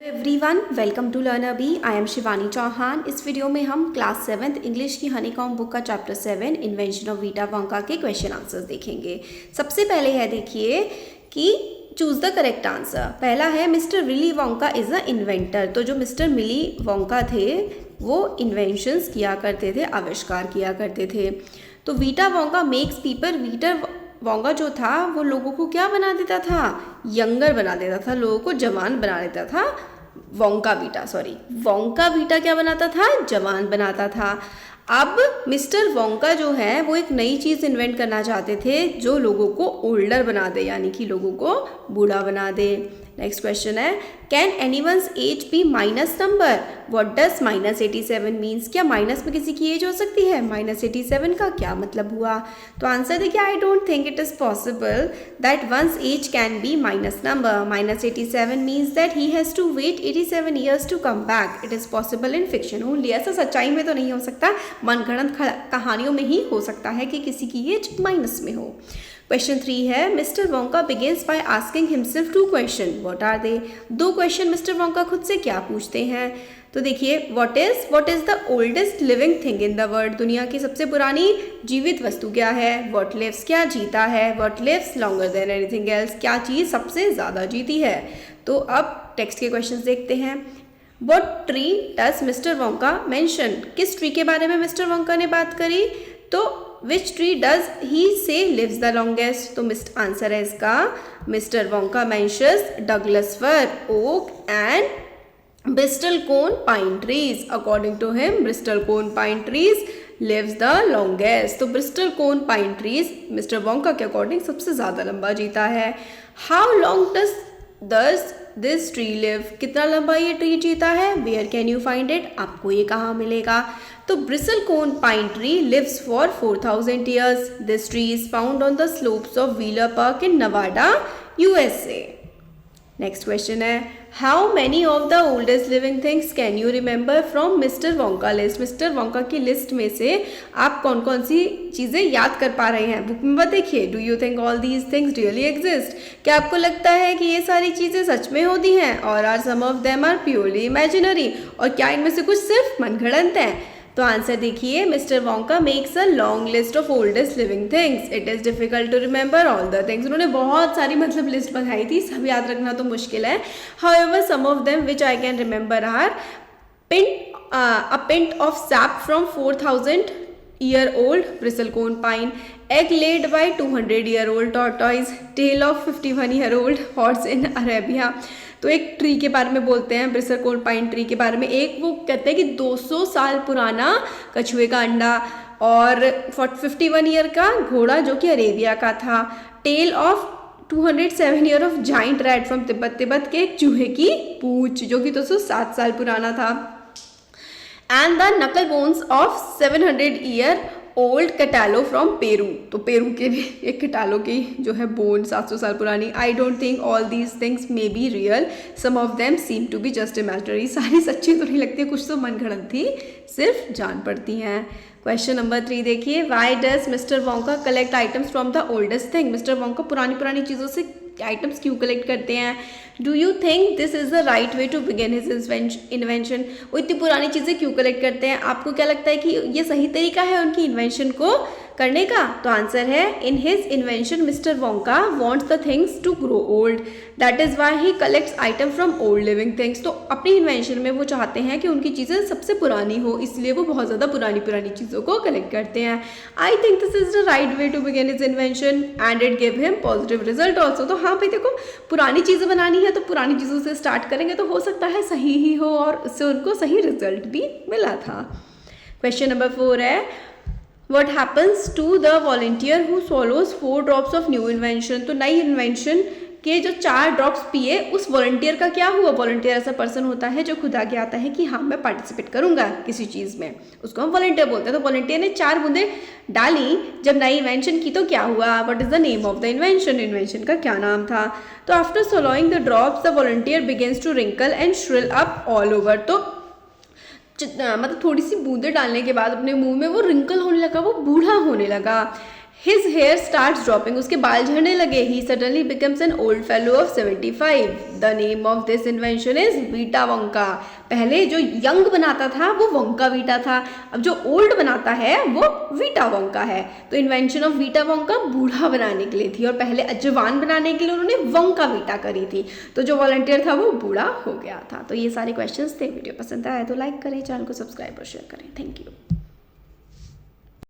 Everyone welcome to learner bee. I am Shivani Chauhan. इस वीडियो में हम क्लास 7th इंग्लिश की हनीकॉम्ब बुक का chapter 7 invention of Vita Wonka के क्वेश्चन आंसर्स देखेंगे। सबसे पहले है देखिए कि चूज द करेक्ट आंसर। पहला है mister Willy Wonka is a inventor. तो जो मिस्टर विली वोंका थे वो इन्वेंशंस किया करते थे, आविष्कार किया करते थे। तो Vita Wonka makes people, Vita Wonka जो था वो लोगों को क्या बना देता था, यंगर बना देता था, लोगों को जवान बना देता था। वोंका वीटा क्या बनाता था, जवान बनाता था। अब मिस्टर वोंका जो है वो एक नई चीज़ इन्वेंट करना चाहते थे जो लोगों को ओल्डर बना दे, यानी कि लोगों को बूढ़ा बना दे। नेक्स्ट क्वेश्चन है can anyone's age be minus number? What does -87 means? क्या माइनस में किसी की एज हो सकती है? -87 का क्या मतलब हुआ? तो आंसर देखिए, I don't think it is possible that one's age can be minus number. -87 means that he has to wait 87 years to come back. It is possible in fiction only. ऐसा सच्चाई में तो नहीं हो सकता, मनगढ़ंत कहानियों में ही हो सकता है कि किसी की एज माइनस में हो। क्वेश्चन 3 है Mister Wonka begins by asking himself 2 question. What are they? 2 question Mister Wonka खुद से क्या पूछते हैं? तो देखिए, what is the oldest living thing in the world? दुनिया की सबसे पुरानी जीवित वस्तु क्या है? व्हाट लिव्स, क्या जीता है? What lives longer than anything else, क्या चीज़ सबसे ज़्यादा जीती है? तो अब टेक्स्ट के क्वेश्चन देखते हैं। What tree does Mister Wonka mention? किस ट्री के बारे में मिस्टर वोंका ने बात करी? तो Which tree does he say lives the longest? तो आंसर है इसका mister Wonka mentions Douglas fir, oak and Bristol cone pine trees. According to him, Bristol cone pine trees lives the longest. तो Bristol cone pine trees mister Wonka के according सबसे ज़्यादा लंबा जीता है। How long does this tree live? कितना लंबा ये ट्री जीता है? Where can you find it? आपको ये कहाँ मिलेगा? तो bristle cone pine tree lives for 4000 years. This tree is found on the slopes of Wheeler Park in Nevada, USA. Next question है how many of the oldest living things can you remember from mister Wonka list? Mister Wonka की list में से आप कौन कौन सी चीज़ें याद कर पा रहे हैं? बुक में देखिए, do you think all these things really exist? क्या आपको लगता है कि ये सारी चीज़ें सच में होती हैं? और are some of them are purely imaginary? और क्या इनमें से कुछ सिर्फ मनगढ़ंत हैं? तो आंसर देखिए, Mister Wonka makes a long list of oldest living things. It is difficult to remember all the things. उन्होंने बहुत सारी लिस्ट बनाई थी, सब याद रखना तो मुश्किल है। However some of them which I can remember are a pint of sap from 4000-year-old bristlecone pine, egg laid by 200-year-old tortoise, tail of 51-year-old horse in Arabia। तो एक ट्री के बारे में बोलते हैं, ब्रिसलकोन पाइन ट्री के बारे में। एक वो कहते हैं कि 200 साल पुराना कछुए का अंडा, और 51 ईयर का घोड़ा जो कि अरेबिया का था, tail of 207 year of giant rat from Tibet के एक चूहे की पूंछ जो कि 207 साल पुराना था, and the knuckle bones of 700 year old कटालो फ्रॉम पेरू। तो पेरू के भी एक कटालो की जो है बोन 700 साल पुरानी। I don't think all these things may be real, some of them seem to be just imaginary. सारी सच्ची तो नहीं लगती, कुछ तो मनगढ़ंत थी, सिर्फ जान पड़ती हैं। क्वेश्चन नंबर 3 देखिए, why does Mister Wonka collect items from the oldest thing? Mister Wonka पुरानी चीज़ों से आइटम्स क्यों कलेक्ट करते हैं? Do you think this is the right way to begin his invention? वो इतनी पुरानी चीज़ें क्यों कलेक्ट करते हैं? आपको क्या लगता है कि ये सही तरीका है उनकी इन्वेंशन को करने का? तो आंसर है in his invention Mister Wonka wants the things to grow old, that is why he collects item from old living things. तो अपनी इन्वेंशन में वो चाहते हैं कि उनकी चीज़ें सबसे पुरानी हो, इसलिए वो बहुत ज़्यादा पुरानी चीज़ों को कलेक्ट करते हैं। I think this is the right way to begin his invention and it give him positive result also. तो हाँ भाई देखो, पुरानी चीज़ें बनानी है तो पुरानी चीज़ों से स्टार्ट करेंगे तो हो सकता है सही ही हो, और उससे उनको सही रिजल्ट भी मिला था। क्वेश्चन नंबर 4 है What happens to the volunteer who swallows 4 drops of new invention? तो नई इन्वेंशन के जो 4 ड्रॉप्स पिए उस वॉलंटियर का क्या हुआ? वॉलंटियर ऐसा पर्सन होता है जो खुद आगे आता है कि हाँ मैं पार्टिसिपेट करूंगा किसी चीज़ में, उसको हम वॉलंटियर बोलते हैं। तो वॉलंटियर ने 4 बूंदे डाली जब नई इन्वेंशन की, तो क्या हुआ? What is the name of the invention? Invention का क्या नाम था? तो after swallowing the drops the volunteer begins to wrinkle and shrill up all over. तो मतलब थोड़ी सी बूंदे डालने के बाद अपने मुंह में वो रिंकल होने लगा, वो बूढ़ा होने लगा। His hair starts dropping. उसके बाल झड़ने लगे. He suddenly becomes an old fellow of 75. The name of this invention is Vita Wonka. पहले जो यंग बनाता था वो वोंका वीटा था. अब जो ओल्ड बनाता है वो वीटा वोंका है. तो इन्वेंशन ऑफ वीटा वोंका बूढ़ा बनाने के लिए थी और पहले जवान बनाने के लिए उन्होंने वोंका वीटा करी थी. तो जो वॉलंटियर था वो बूढ़ा हो गया था. तो ये सारे क्वेश्चंस थे. वीडियो पसंद आया तो लाइक करें, चैनल को सब्सक्राइब और शेयर करें. Thank you.